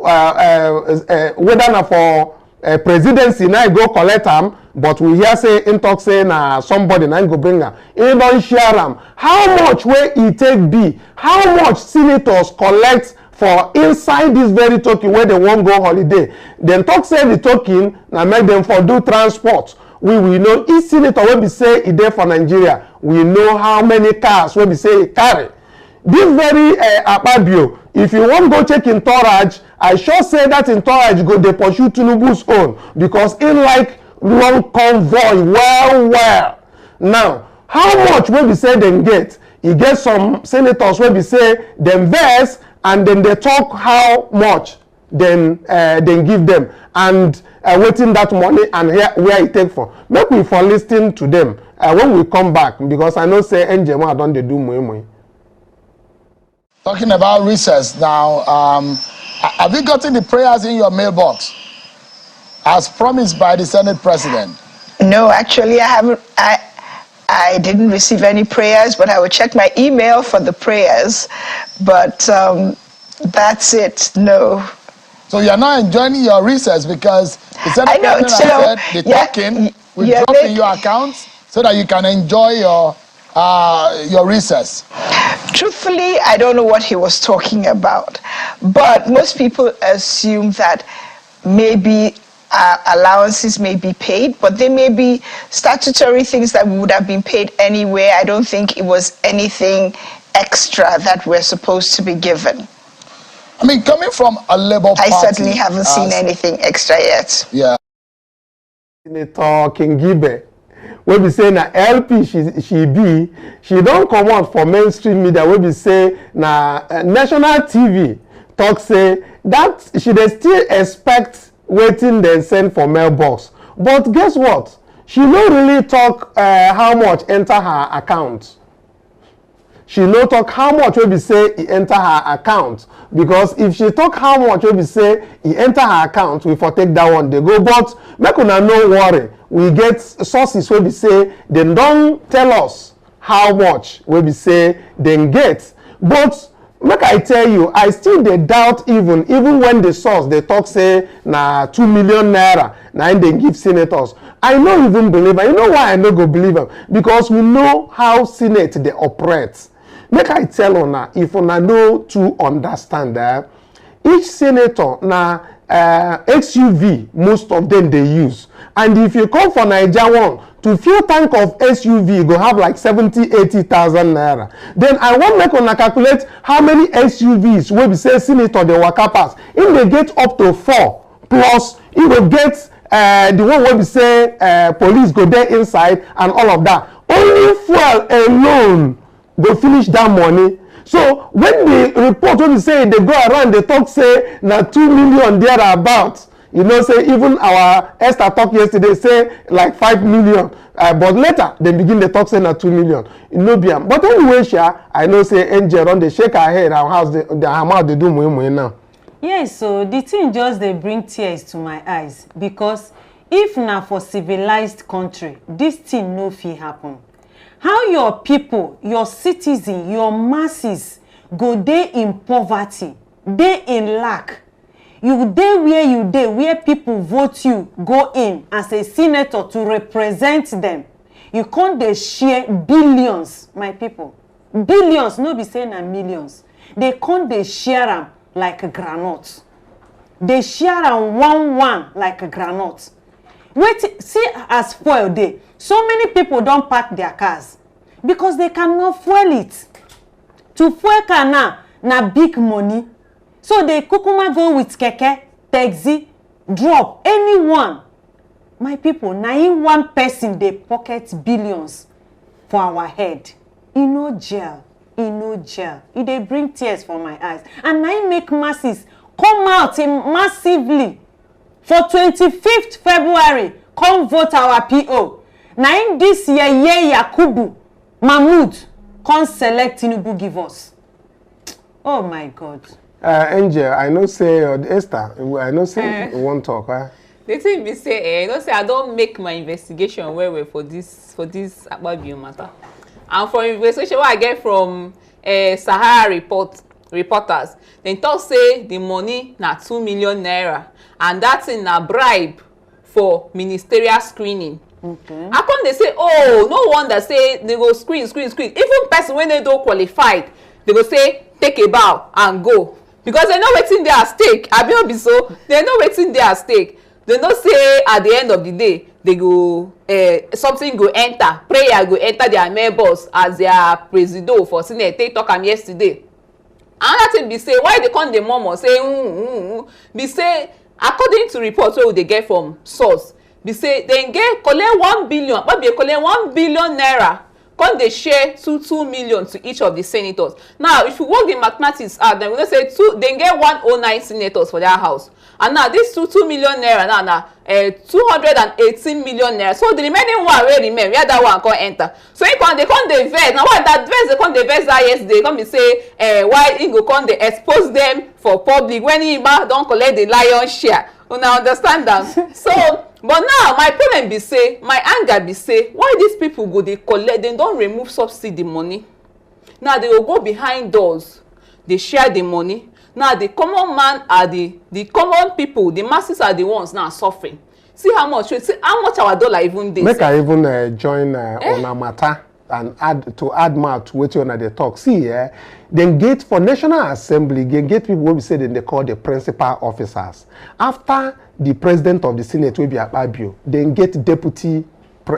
whether na for presidency now go collect am. But we hear say in talk say na somebody na go bring am. He don share am. How much wey e take be? How much senators collect for inside this very token where they wan go holiday? Dem talk say the token na make dem for do transport. We know each senator wey be say e dey for Nigeria, we know how many cars wey be say e carry. This very Akpabio, if you wan go check entourage, I sure say that entourage go dey pursue Tinubu's own, because in like long convoy well. Now, how much wey be say dem get? E get some senators wey be say dem vex and then they talk how much dem give them and wetin that money and where e take for. Make we for lis ten to them when we come back, because I know say Njema don dey do moi. Talking about recess now, have you gotten the prayers in your mailbox as promised by the Senate President? No, actually, I haven't. I didn't receive any prayers, but I will check my email for the prayers. But that's it. No. So you're not enjoying your recess because the Senate President said the token will drop in your account so that you can enjoy your recess. Truthfully, I don't know what he was talking about, but most people assume that maybe allowances may be paid, but they may be statutory things that would have been paid anyway. I don't think it was anything extra that we're supposed to be given. I mean, coming from a Labour Party, I certainly haven't seen anything extra yet. Yeah. Senator Kingibe, when we say na LP she don't come out for mainstream media. When we say na national TV talk say that she dey still expect waiting then send for mailbox, but guess what? She no really talk how much enter her account. She no talk how much will be say e enter her account, because if she talk how much will be say e enter her account, we for take that one they go. But make una no worry, we get sources wey be say dem don tell us how much wey be say dem get. But make I tell you, I still dey doubt even when the source they talk say na 2 million naira na im dey give senators. I no even believe am. You know why I no go believe am? Because we know how Senate dey operate. Make I tell una, if una no too understand that each senator na SUV most of them they use, and if you come for Naija one to fill tank of SUV, you go have like 70,000-80,000 naira. Then I want make una calculate how many SUVs will be say senator dey waka pass. If they get up to 4 plus, you will get the one will be say police go there inside and all of that. Only fuel alone go finish that money. So when the report when we say they go around, they talk say na 2 million thereabout. You know, say even our Esther talk yesterday say like 5 million. But later they begin the talk say na 2 million. You know, but anyway, I know say Angel on they shake her head and house her mouth they do more now. Yes, so the thing just they bring tears to my eyes, because if na for civilized country, this thing no fit happen. How your people, your citizens, your masses go dey in poverty, dey in lack. You dey where you dey, where people vote you go in as a senator to represent them. You can't dey share billions, my people. Billions, no be saying na millions. They can't dey share them like a granite. They share them one like a granite. Wait, see as fuel dey. So many people don't park their cars because they cannot fuel it. To fuel car na big money. So they kukuma go with keke, taxi, drop, anyone. My people, na in one person they pocket billions for our head. In no jail, in no jail. It they bring tears from my eyes. And I make masses come out massively for 25th February. Come vote our PO. Na in this year, Yakubu, Mahmoud, come select Tinubu give us. Oh my God. Angel, I know say Esther, I know say you won't talk. The thing be say, don't say I don't make my investigation well for this Akpabio matter. And for investigation what I get from Sahara reporters, they talk say the money na 2 million naira, and that's in a bribe for ministerial screening. Okay. How come they say, oh, no wonder say they go screen. Even person when they don't qualified, they go say take a bow and go. Because they know waiting there at stake. I be be so. They know waiting there at stake. They know say at the end of the day they go something go enter, prayer go enter their members as their presido for Senate. They talk am yesterday. Another thing be say why they come the murmur say be say according to reports wey they get from source, be say they get collect 1 billion, but they collect 1 billion naira. Come they share 2 million to each of the senators. Now, if you work the mathematics out, then we're gonna say they get 109 senators for their house. And now this 2 million naira now 218 million naira. So the remaining one will remain. Where that one can enter. So they come the verse. Now why that verse they come the verse that yesterday? Come and say why he go come they expose them for public when he don't collect the lion's share. You now understand that? So. But now my problem be say, my anger be say, why these people go they collect, they don't remove subsidy money. Now they will go behind doors, they share the money. Now the common man are the common people, the masses are the ones now suffering. See how much our dollar even this. Make I even join on a matter and add more to what you they talk. See, then get for National Assembly, they get people what we say they call the principal officers. After the president of the Senate will be Akpabio, then get deputy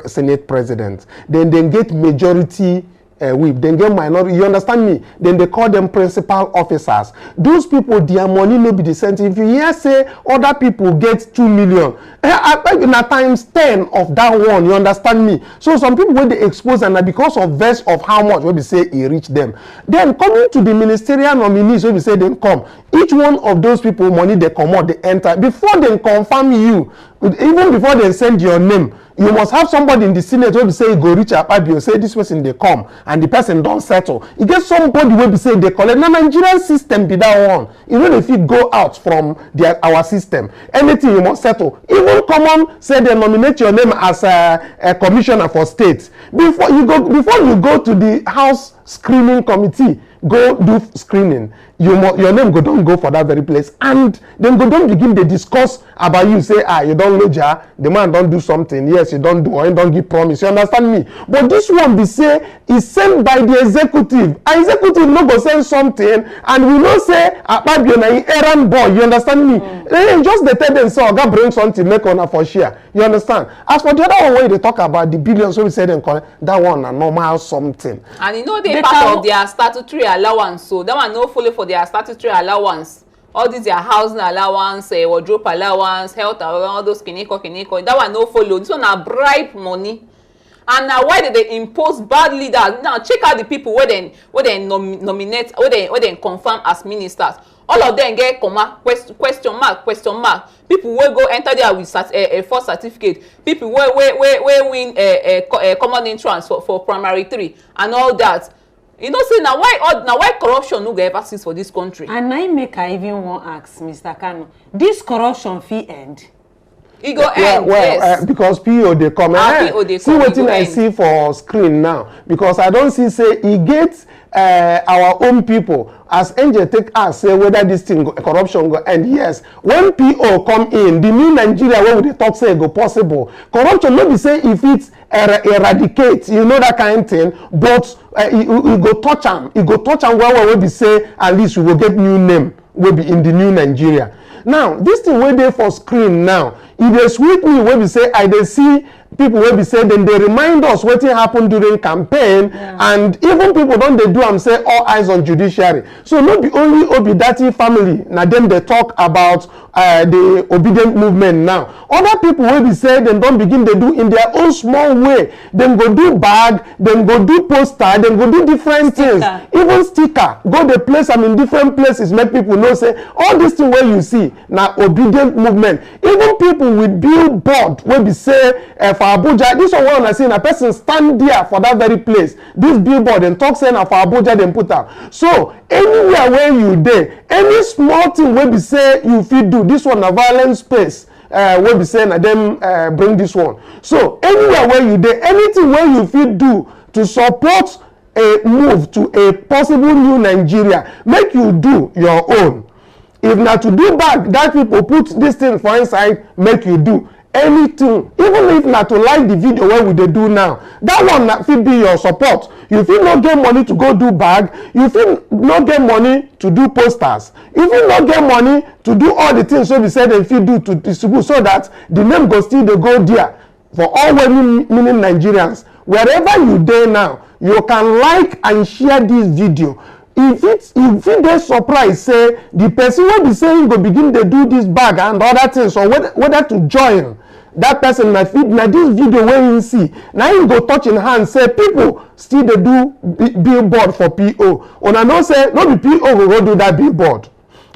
Senate president, then get majority whip, then get minority, you understand me? Then they call them principal officers. Those people, their money may be the same. If you hear say other people get 2 million, na times 10 of that one, you understand me? So some people when they expose and because of verse of how much when we say he reach them. Then coming to the ministerial nominees when we say they come, each one of those people money they come out, they enter. Before they confirm you, even before they send your name, you must have somebody in the Senate who will say go reach Akpabio, say this person they come and the person don't settle. You get somebody who will say they collect. Now Nigerian system be that one. Even if you go out from our system, anything you must settle. Even common say they nominate your name as a commissioner for state. Before you go to the House screening committee, go do screening. Your name don't go for that very place, and then don't begin to discuss about you. Say you don't loja, the man don't do something. Yes, you don't do or you don't give promise. You understand me? But this one be say is sent by the executive. Executive no go send something, and we know say Akpabio na errand boy. You understand me? Then just the tell them say oga bring something make una for share. You understand? As for the other one where they talk about the billions, so we say them that one a normal something. And you know they part of their statutory allowance, so that one no follow for their statutory allowance. All these their housing allowance, wardrobe allowance, health allowance, all those kiniko. That one no follow. This one a bribe money. And now why did they impose bad leaders? Now check out the people where they nominate, where they confirm as ministers. All of them get question mark. People will go enter there with a first certificate. People will win a common entrance for primary 3 and all that. You know, say now why corruption no go ever cease for this country? And I make I even want ask Mr. Kanu, this corruption fee end? It go end, yes. Because PO they come. PO they see come, wetin I see for screen now, because I don't see say e get our own people as NJ take us say whether this thing corruption go end. Yes, when PO come in, the new Nigeria where we dey talk say go possible. Corruption no be say if it's eradicate, you know, that kind of thing, but you go touch am, you go touch am well we say at least we will get new name will be in the new Nigeria. Now this thing wey dey for screen now, e dey sweet me wey be say I dey see people wey be say dem dey remind us wetin happen during campaign, and even people don dey do am say all eyes on judiciary. So no be only Obidati family na dem dey talk about the obedient movement now. Other people wey be say dem don begin dey do in their own small way. Dem go do bag, dem go do poster, dem go do different things, even sticker, go dey place am in different places, make people know say all this thing wey you see na obedient movement. Even people with billboard wey be say for Abuja, this one wey una see na person stand there for that very place. This billboard dem talk say na for Abuja dem put am. So anywhere where you dey, any small thing wey be say you fit do, this one na violent space wey be say na dem bring this one. So anywhere where you dey, anything wey you fit do to support a move to a possible new Nigeria, make you do your own. If na to do bad, that people put this thing for inside, make you do anything. Even if na to like the video wey we dey do now, that one na fit be your support. You fit not get money to go do bag, you fit not get money to do posters, you fit not get money to do all the things wey be say dem fit do to distribute, so that the name go still dey go there for all well-meaning Nigerians. Wherever you dey now, you can like and share this video. If it dey surprise say the person wey be say he go begin dey do this bag and other things, or whether to join, that person na this video wey him see, na him go touch in hand say people still dey do billboard for PO. Una know say no be PO go do that billboard.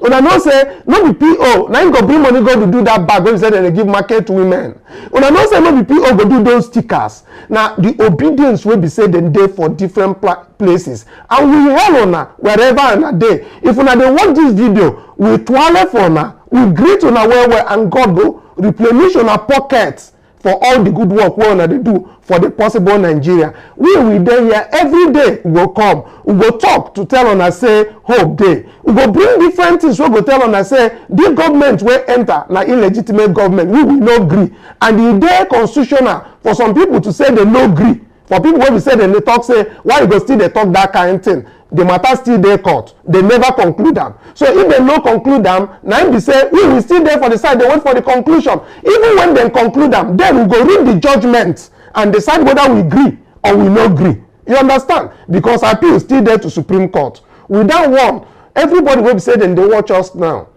Una know say no be PO na him go bring money go to do that bag wey be say dem dey give market to women. Una know say no be PO go do those stickers. Na the obedience wey be say dem dey for different places, and we hail una wherever una dey. If una dey watch this video, we twale for una, we greet una well and God go replenish una pockets for all the good work wey una dey do for the possible Nigeria. We dey here every day. We go come, we go talk to tell una say hope dey. We go bring different things wey go tell una say the government wey enter na illegitimate government. We will no gree, and e dey constitutional for some people to say they no gree. For people wey be say dem dey talk say why you go still dey talk that kind thing, the matter still dey court, they never conclude am. So if dem no conclude am, na im be say we will still dey for the side, dey wait for the conclusion. Even when dem conclude am, then we go read the judgment and decide whether we gree or we no gree. You understand? Because appeal still dey to Supreme Court. With that one, everybody wey be say dem dey watch us now,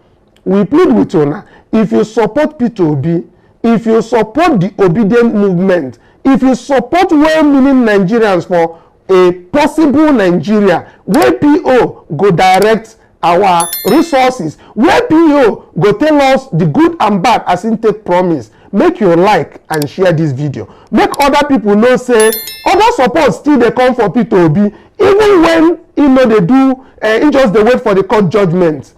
we plead with una, if you support P2B, if you support the obedient movement, if you support well-meaning Nigerians for a possible Nigeria, where PO go direct our resources, where PO go tell us the good and bad as in take promise, make you like and share this video. Make other people know say other support still dey come for P2B, even when he no dey do, he just dey wait for the court judgment.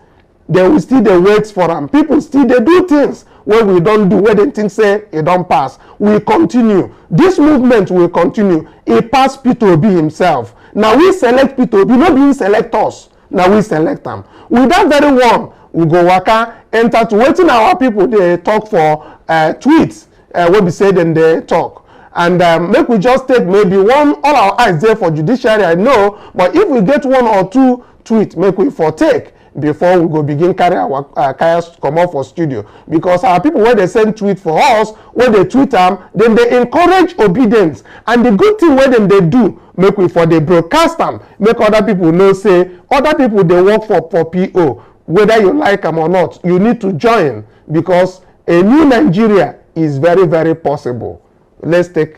They will still dey wait for am. People still dey do things wey we don do, wey dem think say e don pass. We continue. This movement will continue. E pass P2B himself. Now we select P2B, no be him select us. Now we select am. With that very one, we go waka enter to wetin our people dey talk for tweets wey be say dem dey talk. And make we just take maybe one, all our eyes there for judiciary, I know, but if we get one or two tweets, make we for take before we go begin carry our kayas come out for studio. Because our people wey dey send tweet for us, wey dey tweet am, then they encourage obedience. And the good thing wey dem dey do, make we for dey broadcast am, make other people know say other people dey work for PO. Whether you like am or not, you need to join, because a new Nigeria is very, very possible. Let's take.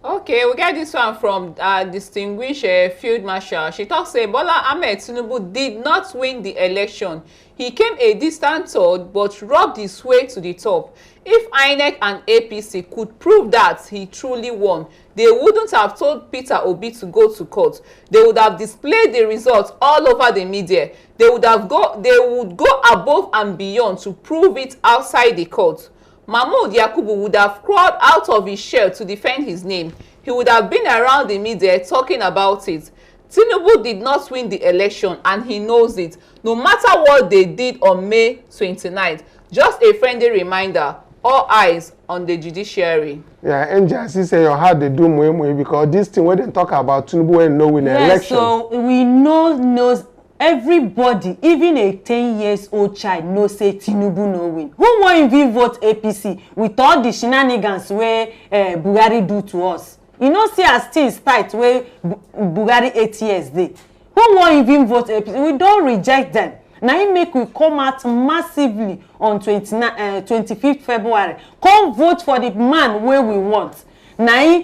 Okay, we get this one from distinguished Field Marshal. She talks say Bola Ahmed Tinubu did not win the election. He came a distant third, but robbed his way to the top. If INEC and APC could prove that he truly won, they wouldn't have told Peter Obi to go to court. They would have displayed the results all over the media. They would go above and beyond to prove it outside the court. Mahmoud Yakubu would have crawled out of his shell to defend his name. He would have been around the media talking about it. Tinubu did not win the election and he knows it, no matter what they did on May 29th. Just a friendly reminder, all eyes on the judiciary. Yeah, and just say your heart they do more because this thing when they talk about Tinubu when no win election. So we knows everybody, even a 10-year-old child, knows say Tinubu no win. Who won't even vote APC with all the shenanigans where Buhari do to us? You know, see as things tight where Buhari 8 years dey. Who won't even vote APC? We don't reject them. Now it make we come out massively on 25th February. Come vote for the man where we want. Now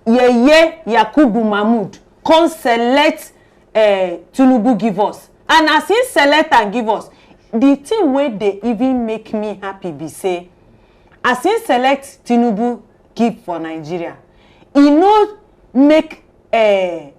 Yakubu Mahmoud come select Tinubu give us. And as he select and give us, the thing where they even make me happy be say, as he select Tinubu give for Nigeria, he no make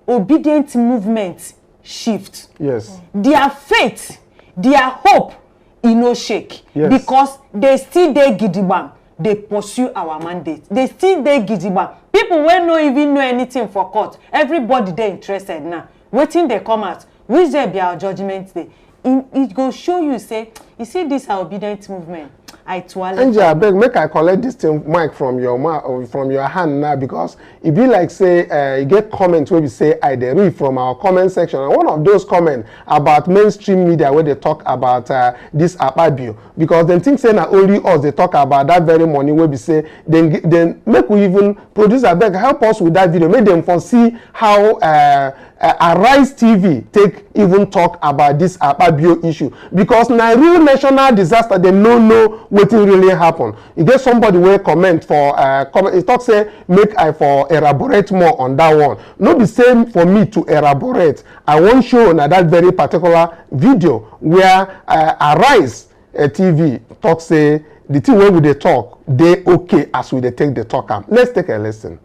obedient movement shift. Yes. Their faith, their hope, he no shake. Yes. Because they still dey gidigba. They pursue our mandate. They still dey gidigba. People wey no even know anything for court, everybody they interested now. Waiting they come out, which there be our judgment day. It go show you say, you see this our obedient movement. I toilet. Angel, I beg, make I collect this thing mic from your hand now because it be like say you get comments where we say I dey read from our comment section, and one of those comments about mainstream media where they talk about this Akpabio because then think say na only us they talk about that very money where we say then make we even produce I beg help us with that video, make them foresee how Arise TV take even talk about this Akpabio issue because na real national disaster they no know wetin really happen. You get somebody wey comment for he talk say make I for elaborate more on that one. No be same for me to elaborate. I wan show na that very particular video where Arise TV talk say the thing wey we dey talk dey okay as we dey take the talk am. Let's take a listen.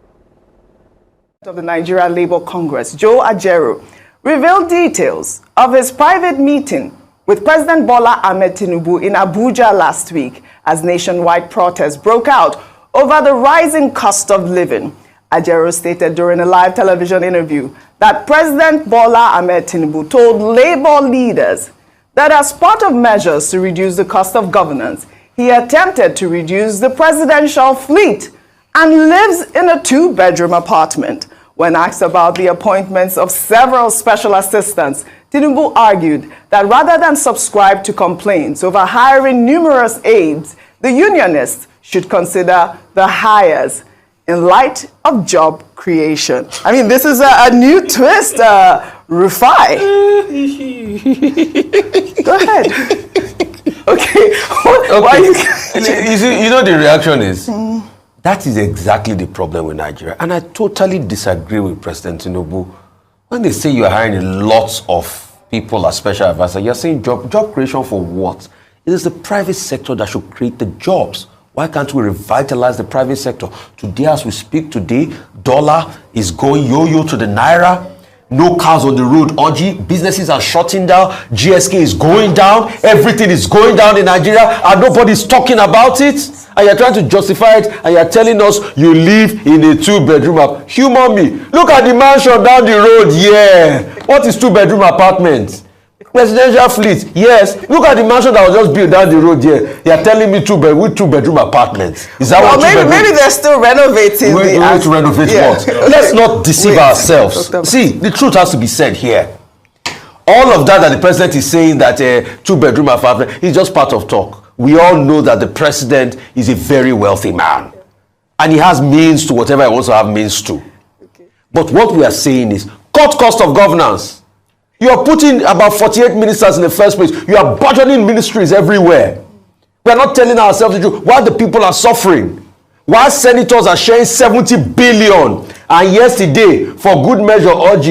Of the Nigeria Labour Congress, Joe Ajaero, revealed details of his private meeting with President Bola Ahmed Tinubu in Abuja last week as nationwide protests broke out over the rising cost of living. Ajaero stated during a live television interview that President Bola Ahmed Tinubu told Labour leaders that as part of measures to reduce the cost of governance, he attempted to reduce the presidential fleet and lives in a 2-bedroom apartment. When asked about the appointments of several special assistants, Tinubu argued that rather than subscribe to complaints over hiring numerous aides, the unionists should consider the hires in light of job creation. I mean, this is a new twist, Rufai. Go ahead. Okay. Why you know the reaction is... That is exactly the problem with Nigeria. And I totally disagree with President Tinubu. When they say you are hiring lots of people as special advisors, you're saying job creation for what? It is the private sector that should create the jobs. Why can't we revitalize the private sector? Today, as we speak today, dollar is going yo-yo to the naira. No cars on the road, OG. Businesses are shutting down. GSK is going down. Everything is going down in Nigeria and nobody's talking about it. And you're trying to justify it and you're telling us you live in a 2-bedroom. Humor me. Look at the mansion down the road. Yeah. What is 2-bedroom apartment? Presidential fleet. Yes. Look at the mansion that was just built down the road here. You're telling me 2-bedroom apartments. Is that what maybe they're still renovating. We're going to renovate what? Let's not deceive ourselves. See, the truth has to be said here. All of that the president is saying that 2-bedroom apartment is just part of talk. We all know that the president is a very wealthy man. And he has means to whatever he wants to have means to. Okay. But what we are saying is cut cost of governance. You are putting about 48 ministers in the first place. You are budgeting ministries everywhere. We are not telling ourselves the truth. Why the people are suffering? Why senators are sharing 70 billion? And yesterday, for good measure, OG,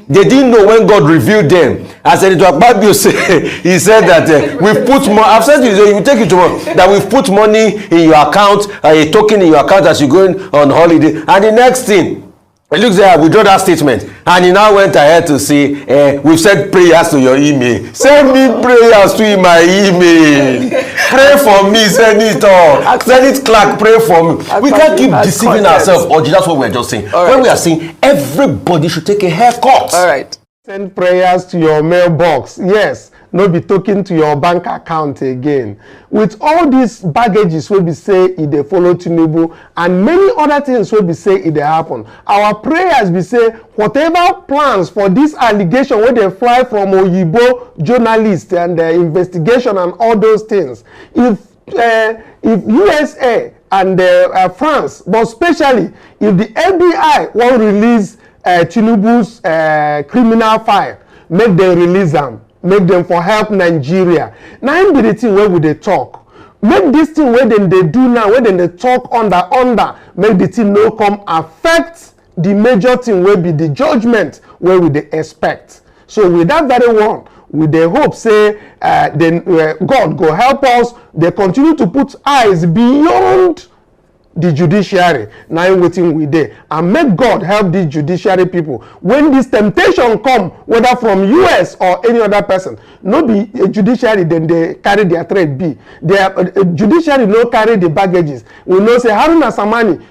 they didn't know when God revealed them. As Senator Akpabio said, he said that we've put more. I've said to you, you take it tomorrow, that we've put money in your account, a token in your account as you're going on holiday. And the next thing, It looks like I withdraw that statement, and he now went ahead to say, we've sent prayers to your email. Send me prayers to my email. Pray for me, send it all. Send it, Clark, pray for me. We can't keep deceiving ourselves. Or that's what we're just saying. When we are saying everybody should take a haircut. All right. Send prayers to your mailbox. Yes. No be talking to your bank account again. With all these baggages wey be say e dey follow Tinubu and many other things wey be say e dey happen, our prayers be say whatever plans for this allegation wey dey fly from Oyibo journalists and investigation and all those things, if USA and France, but especially if the FBI wan release Tinubu's criminal file, make them release am. Make them for help Nigeria. Now im be the thing wey we dey talk. Make this thing wey dem dey do now, wey dem dey talk under, make the thing no come affect the major thing wey be the judgment wey we dey expect. So with that very one, we dey hope say God go help us. They continue to put eyes beyond the judiciary. Now wetin we dey, and make God help these judiciary people when this temptation come, whether from US or any other person. No be a judiciary then they carry their trade be. Their judiciary no carry the baggages. We know say Haruna Samani,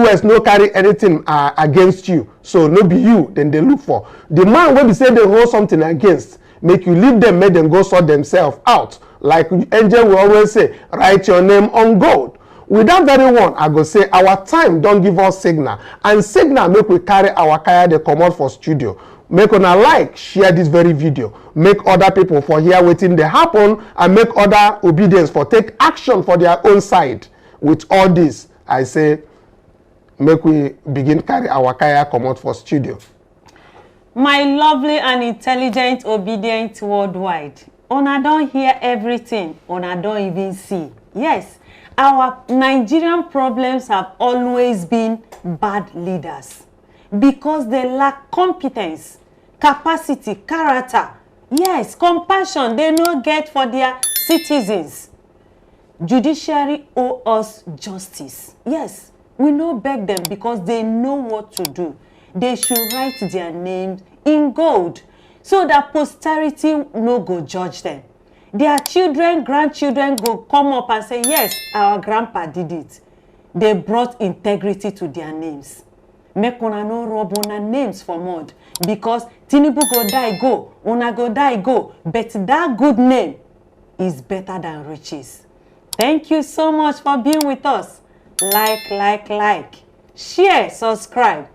US no carry anything against you, so no be you then they look for. The man wey be say they hold something against, make you leave them, make them go sort themselves out. Like Angel will always say, write your name on gold. With that very one, I go say our time don't give us signal, and signal make we carry our kaya dey comot for studio. Make una like, share this very video, make other people for here wetin dey happen, and make other obedience for take action for their own side. With all this, I say make we begin carry our kaya comot for studio. My lovely and intelligent obedient worldwide, una don hear everything, una don even see. Yes. Our Nigerian problems have always been bad leaders because they lack competence, capacity, character. Yes, compassion they no get for their citizens. Judiciary owe us justice. Yes, we no beg them because they know what to do. They should write their names in gold so that posterity no go judge them. Their children, grandchildren go come up and say, yes, our grandpa did it. They brought integrity to their names. Make una no rob una names for mud. Because Tinubu go die go, una go die go. But that good name is better than riches. Thank you so much for being with us. Like. Share, subscribe.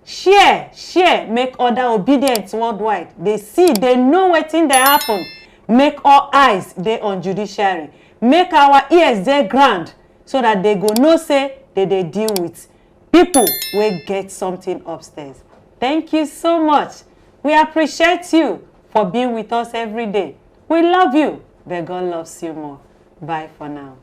Share, make other obedience worldwide. They see, they know what's in the happen. Make our eyes dey on judiciary. Make our ears dey grand so that they go know say they deal with people wey get something upstairs. Thank you so much. We appreciate you for being with us every day. We love you, but God loves you more. Bye for now.